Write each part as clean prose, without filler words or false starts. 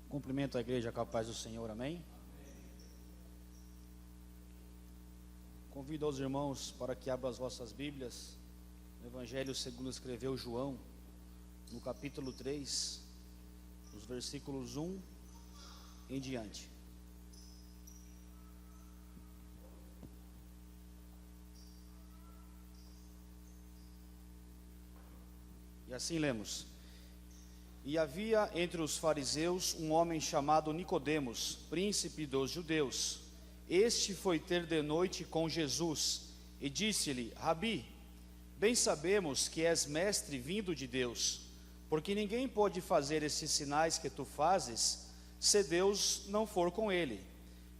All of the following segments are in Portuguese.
Cumprimento a igreja com a paz do Senhor, amém? Convido aos irmãos para que abram as vossas Bíblias no Evangelho segundo escreveu João, no capítulo 3, os versículos 1 em diante. E assim lemos: E havia entre os fariseus um homem chamado Nicodemos, príncipe dos judeus. Este foi ter de noite com Jesus, e disse-lhe: Rabi, bem sabemos que és mestre vindo de Deus, porque ninguém pode fazer esses sinais que tu fazes, se Deus não for com ele.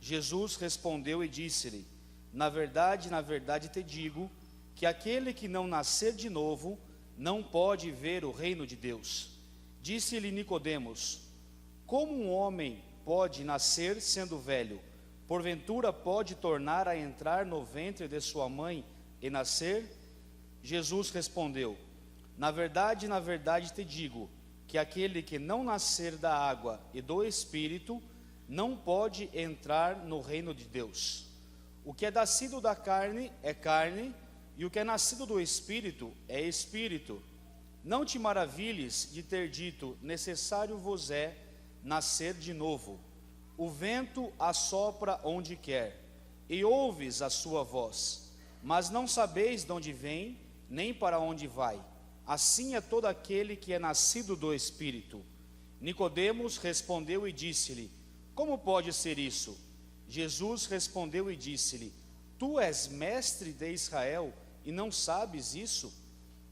Jesus respondeu e disse-lhe: na verdade te digo, que aquele que não nascer de novo, não pode ver o reino de Deus. Disse-lhe Nicodemos: como um homem pode nascer sendo velho? Porventura pode tornar a entrar no ventre de sua mãe e nascer? Jesus respondeu: na verdade te digo, que aquele que não nascer da água e do Espírito, não pode entrar no reino de Deus. O que é nascido da carne é carne, e o que é nascido do Espírito é Espírito. Não te maravilhes de ter dito: necessário vos é nascer de novo. O vento assopra onde quer, e ouves a sua voz, mas não sabeis de onde vem, nem para onde vai. Assim é todo aquele que é nascido do Espírito. Nicodemos respondeu e disse-lhe: como pode ser isso? Jesus respondeu e disse-lhe: tu és mestre de Israel e não sabes isso?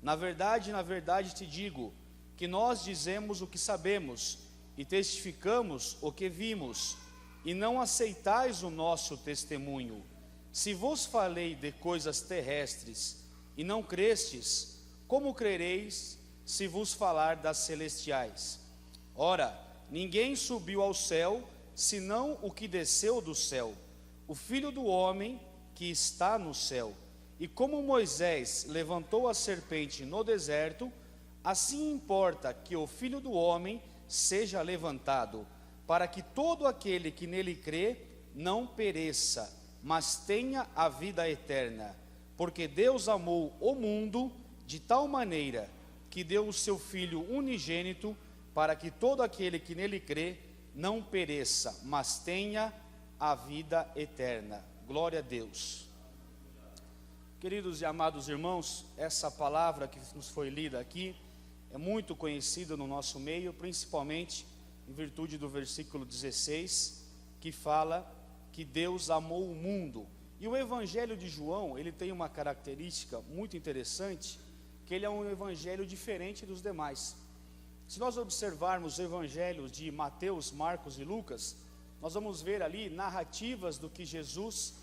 Na verdade te digo, que nós dizemos o que sabemos, e testificamos o que vimos, e não aceitais o nosso testemunho. Se vos falei de coisas terrestres, e não crestes, como crereis, se vos falar das celestiais? Ora, ninguém subiu ao céu, senão o que desceu do céu, o Filho do homem que está no céu. E como Moisés levantou a serpente no deserto, assim importa que o Filho do homem seja levantado, para que todo aquele que nele crê não pereça, mas tenha a vida eterna. Porque Deus amou o mundo de tal maneira que deu o seu Filho unigênito, para que todo aquele que nele crê não pereça, mas tenha a vida eterna. Glória a Deus. Queridos e amados irmãos, essa palavra que nos foi lida aqui é muito conhecida no nosso meio, principalmente em virtude do versículo 16, que fala que Deus amou o mundo. E o Evangelho de João, ele tem uma característica muito interessante, que ele é um evangelho diferente dos demais. Se nós observarmos os evangelhos de Mateus, Marcos e Lucas, nós vamos ver ali narrativas do que Jesus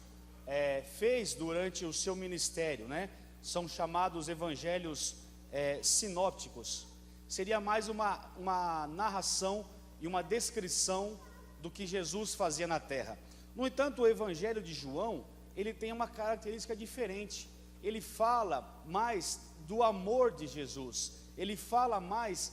fez durante o seu ministério, né? São chamados evangelhos sinópticos. Seria mais uma narração e uma descrição do que Jesus fazia na terra. No entanto, o evangelho de João, ele tem uma característica diferente. Ele fala mais do amor de Jesus, ele fala mais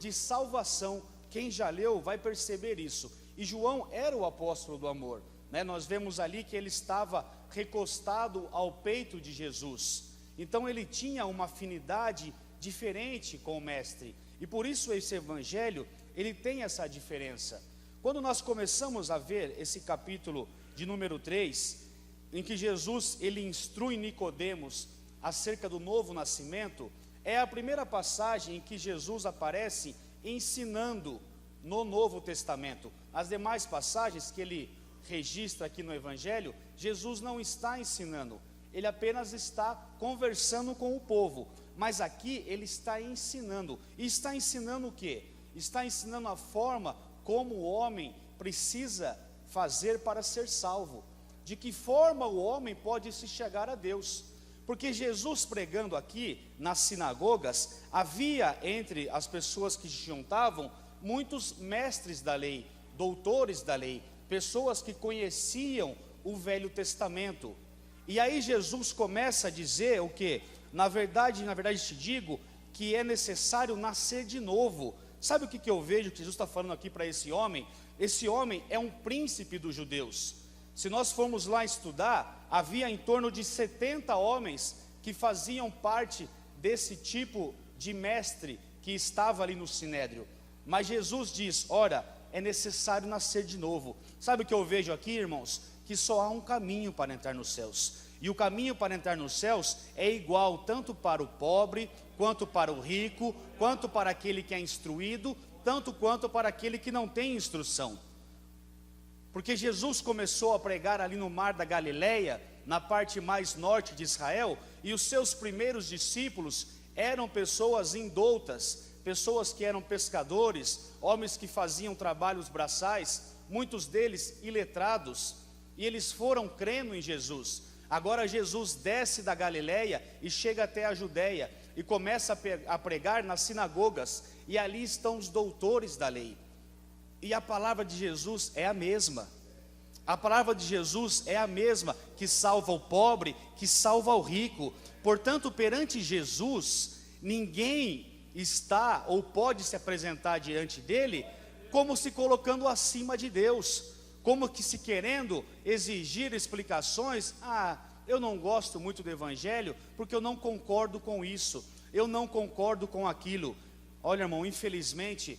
de salvação. Quem já leu vai perceber isso. E João era o apóstolo do amor, né? Nós vemos ali que ele estava recostado ao peito de Jesus, então ele tinha uma afinidade diferente com o mestre, e por isso esse evangelho, ele tem essa diferença. Quando nós começamos a ver esse capítulo de número 3, em que Jesus, ele instrui Nicodemos acerca do novo nascimento, é a primeira passagem em que Jesus aparece ensinando no Novo Testamento. As demais passagens que ele registra aqui no Evangelho, Jesus não está ensinando, ele apenas está conversando com o povo. Mas aqui ele está ensinando. E está ensinando o quê? Está ensinando a forma como o homem precisa fazer para ser salvo. De que forma o homem pode se chegar a Deus. Porque Jesus pregando aqui nas sinagogas, havia entre as pessoas que se juntavam muitos mestres da lei, doutores da lei, pessoas que conheciam o Velho Testamento. E aí Jesus começa a dizer o quê? Na verdade te digo que é necessário nascer de novo. Sabe o que eu vejo que Jesus está falando aqui para esse homem? Esse homem é um príncipe dos judeus. Se nós formos lá estudar, havia em torno de 70 homens que faziam parte desse tipo de mestre que estava ali no Sinédrio. Mas Jesus diz, ora, é necessário nascer de novo. Sabe o que eu vejo aqui, irmãos? Que só há um caminho para entrar nos céus. E o caminho para entrar nos céus é igual tanto para o pobre, quanto para o rico, quanto para aquele que é instruído, tanto quanto para aquele que não tem instrução. Porque Jesus começou a pregar ali no mar da Galileia, na parte mais norte de Israel, e os seus primeiros discípulos eram pessoas indoutas, pessoas que eram pescadores, homens que faziam trabalhos braçais, muitos deles iletrados, e eles foram crendo em Jesus. Agora Jesus desce da Galileia e chega até a Judeia, e começa a pregar nas sinagogas, e ali estão os doutores da lei. E a palavra de Jesus é a mesma. A palavra de Jesus é a mesma, que salva o pobre, que salva o rico. Portanto, perante Jesus, ninguém está ou pode se apresentar diante dele como se colocando acima de Deus, como que se querendo exigir explicações. Eu não gosto muito do evangelho porque eu não concordo com isso, eu não concordo com aquilo. Olha, irmão, infelizmente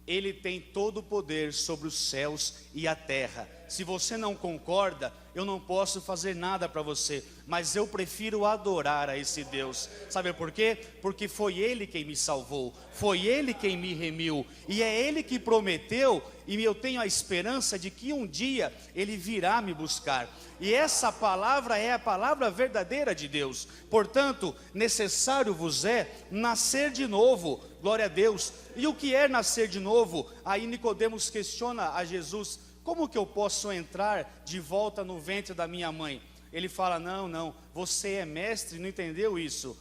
ele tem todo o poder sobre os céus e a terra. Se você não concorda, eu não posso fazer nada para você, mas eu prefiro adorar a esse Deus. Sabe por quê? Porque foi Ele quem me salvou, foi Ele quem me remiu, e é Ele que prometeu, e eu tenho a esperança de que um dia Ele virá me buscar. E essa palavra é a palavra verdadeira de Deus. Portanto, necessário vos é nascer de novo. Glória a Deus. E o que é nascer de novo? Aí Nicodemos questiona a Jesus: como que eu posso entrar de volta no ventre da minha mãe? Ele fala: não, você é mestre, não entendeu isso?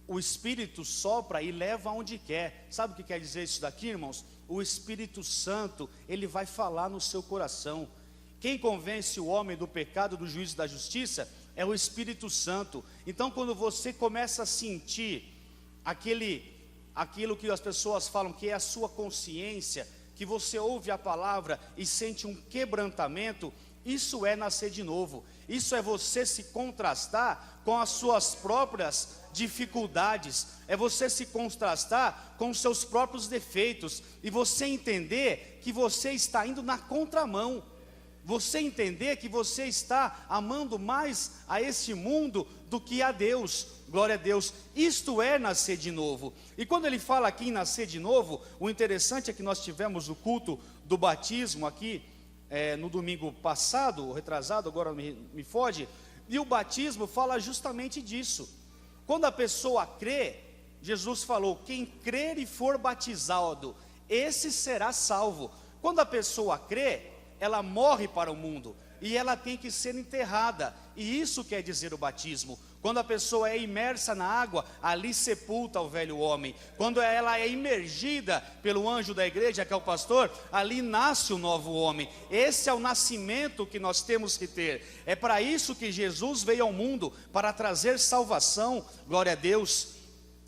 O Espírito sopra e leva aonde quer. Sabe o que quer dizer isso daqui, irmãos? O Espírito Santo, ele vai falar no seu coração. Quem convence o homem do pecado, do juízo e da justiça é o Espírito Santo. Então, quando você começa a sentir aquilo que as pessoas falam que é a sua consciência, que você ouve a palavra e sente um quebrantamento, isso é nascer de novo. Isso é você se contrastar com as suas próprias dificuldades, é você se contrastar com os seus próprios defeitos, e você entender que você está indo na contramão, você entender que você está amando mais a esse mundo do que a Deus. Glória a Deus. Isto é nascer de novo. E quando ele fala aqui em nascer de novo, o interessante é que nós tivemos o culto do batismo aqui no domingo passado, ou retrasado, agora me foge, e o batismo fala justamente disso. Quando a pessoa crê, Jesus falou: quem crer e for batizado, esse será salvo. Quando a pessoa crê, ela morre para o mundo e ela tem que ser enterrada, e isso quer dizer o batismo. Quando a pessoa é imersa na água, ali sepulta o velho homem. Quando ela é imergida pelo anjo da igreja, que é o pastor, ali nasce o novo homem. Esse é o nascimento que nós temos que ter. É para isso que Jesus veio ao mundo, para trazer salvação. Glória a Deus.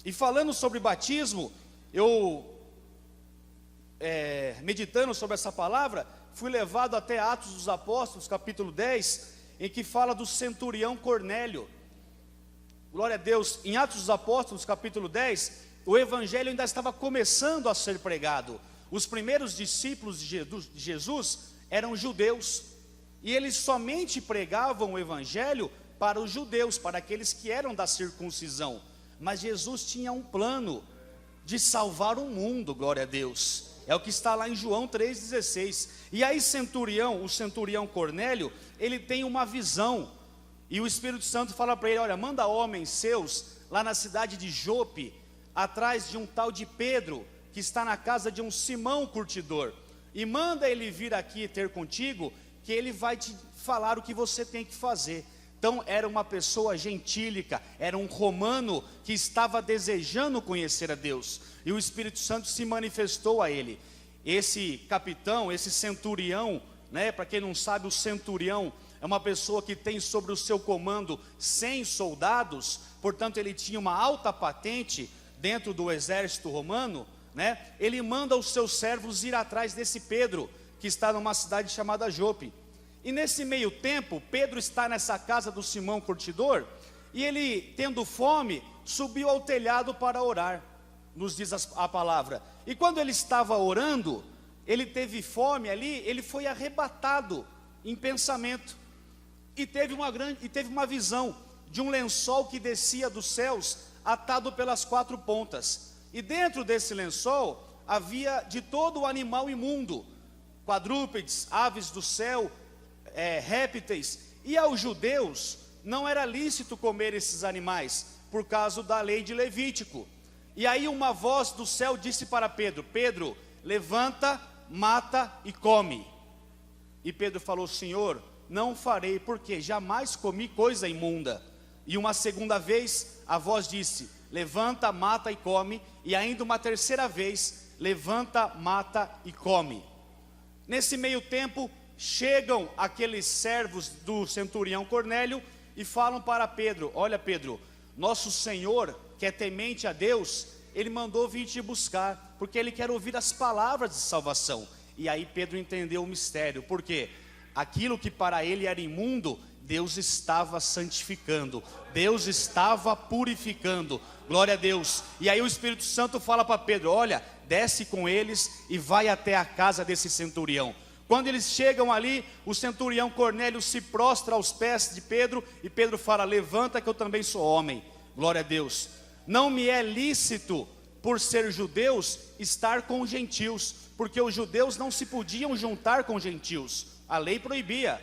E falando sobre batismo, eu meditando sobre essa palavra, fui levado até Atos dos Apóstolos, capítulo 10, em que fala do centurião Cornélio. Glória a Deus. Em Atos dos Apóstolos, capítulo 10, o evangelho ainda estava começando a ser pregado. Os primeiros discípulos de Jesus eram judeus, e eles somente pregavam o evangelho para os judeus, para aqueles que eram da circuncisão. Mas Jesus tinha um plano de salvar o mundo. Glória a Deus. É o que está lá em João 3,16. E aí o centurião Cornélio, ele tem uma visão, e o Espírito Santo fala para ele: olha, manda homens seus lá na cidade de Jope, atrás de um tal de Pedro, que está na casa de um Simão curtidor, e manda ele vir aqui ter contigo, que ele vai te falar o que você tem que fazer. Então era uma pessoa gentílica, era um romano que estava desejando conhecer a Deus, e o Espírito Santo se manifestou a ele. Esse capitão, esse centurião, para quem não sabe, o centurião é uma pessoa que tem sobre o seu comando 100 soldados, portanto ele tinha uma alta patente dentro do exército romano, né? Ele manda os seus servos ir atrás desse Pedro, que está numa cidade chamada Jope. E nesse meio tempo, Pedro está nessa casa do Simão Curtidor, e ele, tendo fome, subiu ao telhado para orar, nos diz a palavra. E quando ele estava orando, ele teve fome ali, ele foi arrebatado em pensamento, e teve uma visão de um lençol que descia dos céus, atado pelas 4 pontas, e dentro desse lençol havia de todo o animal imundo, quadrúpedes, aves do céu, répteis, e aos judeus não era lícito comer esses animais, por causa da lei de Levítico. E aí uma voz do céu disse para Pedro: Pedro, levanta, mata e come. E Pedro falou: Senhor, não farei, porque jamais comi coisa imunda. E uma segunda vez a voz disse: levanta, mata e come. E ainda uma terceira vez: levanta, mata e come. Nesse meio tempo, chegam aqueles servos do centurião Cornélio e falam para Pedro: olha Pedro, nosso Senhor, que é temente a Deus, ele mandou vir te buscar, porque ele quer ouvir as palavras de salvação. E aí Pedro entendeu o mistério, porque aquilo que para ele era imundo, Deus estava santificando, Deus estava purificando, glória a Deus. E aí o Espírito Santo fala para Pedro: olha, desce com eles e vai até a casa desse centurião. Quando eles chegam ali, o centurião Cornélio se prostra aos pés de Pedro, e Pedro fala: levanta que eu também sou homem, glória a Deus. Não me é lícito, por ser judeus, estar com gentios, porque os judeus não se podiam juntar com gentios, a lei proibia.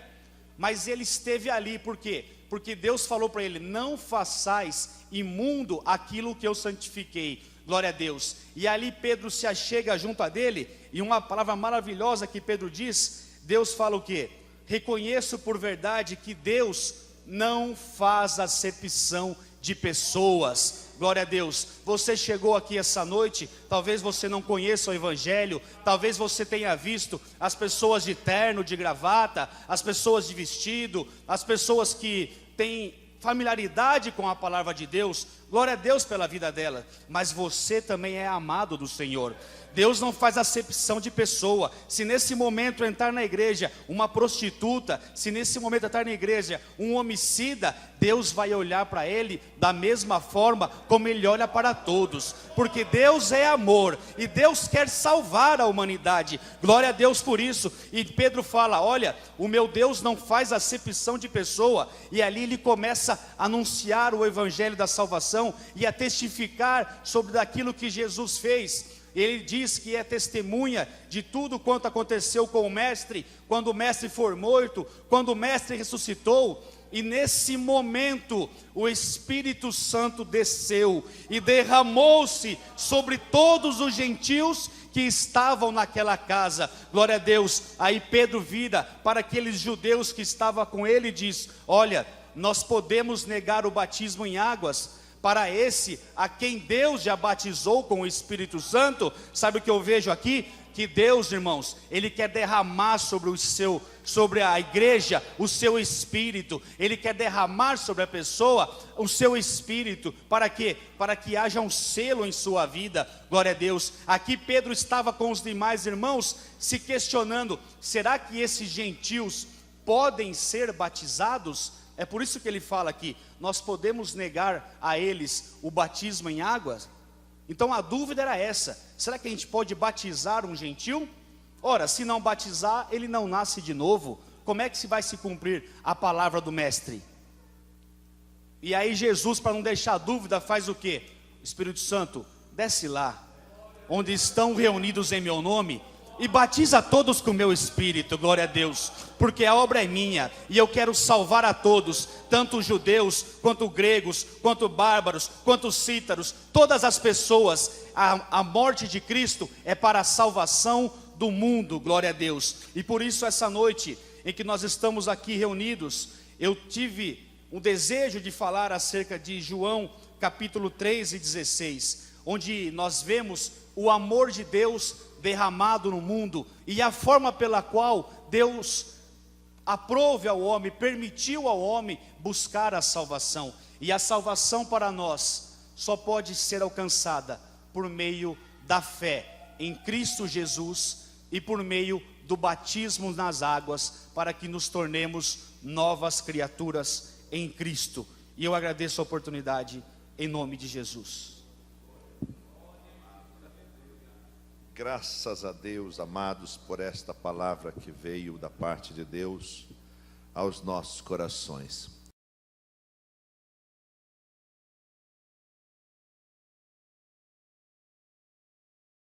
Mas ele esteve ali, por quê? Porque Deus falou para ele: não façais imundo aquilo que eu santifiquei, glória a Deus. E ali Pedro se achega junto a dele, e uma palavra maravilhosa que Pedro diz, Deus fala o quê? Reconheço por verdade que Deus não faz acepção de pessoas, glória a Deus. Você chegou aqui essa noite, talvez você não conheça o Evangelho, talvez você tenha visto as pessoas de terno, de gravata, as pessoas de vestido, as pessoas que têm familiaridade com a palavra de Deus, glória a Deus pela vida dela, mas você também é amado do Senhor. Deus não faz acepção de pessoa. Se nesse momento entrar na igreja uma prostituta, se nesse momento entrar na igreja um homicida, Deus vai olhar para ele da mesma forma como ele olha para todos, porque Deus é amor, e Deus quer salvar a humanidade, glória a Deus por isso. E Pedro fala: olha, o meu Deus não faz acepção de pessoa. E ali ele começa a anunciar o evangelho da salvação, e a testificar sobre aquilo que Jesus fez. Ele diz que é testemunha de tudo quanto aconteceu com o mestre, quando o mestre foi morto, quando o mestre ressuscitou. E nesse momento o Espírito Santo desceu e derramou-se sobre todos os gentios que estavam naquela casa, glória a Deus. Aí Pedro vira para aqueles judeus que estavam com ele e diz: olha, nós podemos negar o batismo em águas para esse a quem Deus já batizou com o Espírito Santo? Sabe o que eu vejo aqui? Que Deus, irmãos, Ele quer derramar sobre a igreja o seu Espírito. Ele quer derramar sobre a pessoa o seu Espírito. Para quê? Para que haja um selo em sua vida, glória a Deus. Aqui Pedro estava com os demais irmãos se questionando: será que esses gentios podem ser batizados? É por isso que ele fala aqui: nós podemos negar a eles o batismo em águas? Então a dúvida era essa: será que a gente pode batizar um gentil? Ora, se não batizar, ele não nasce de novo. Como é que se vai se cumprir a palavra do mestre? E aí Jesus, para não deixar dúvida, faz o quê? O Espírito Santo desce lá, onde estão reunidos em meu nome, e batiza todos com o meu Espírito, glória a Deus, porque a obra é minha, e eu quero salvar a todos, tanto judeus, quanto gregos, quanto bárbaros, quanto cítaros, todas as pessoas. A morte de Cristo é para a salvação do mundo, glória a Deus. E por isso essa noite, em que nós estamos aqui reunidos, eu tive um desejo de falar acerca de João, capítulo 3 e 16, onde nós vemos o amor de Deus derramado no mundo, e a forma pela qual Deus aprove ao homem, permitiu ao homem buscar a salvação. E a salvação para nós só pode ser alcançada por meio da fé em Cristo Jesus e por meio do batismo nas águas, para que nos tornemos novas criaturas em Cristo. E eu agradeço a oportunidade em nome de Jesus. Graças a Deus, amados, por esta palavra que veio da parte de Deus aos nossos corações.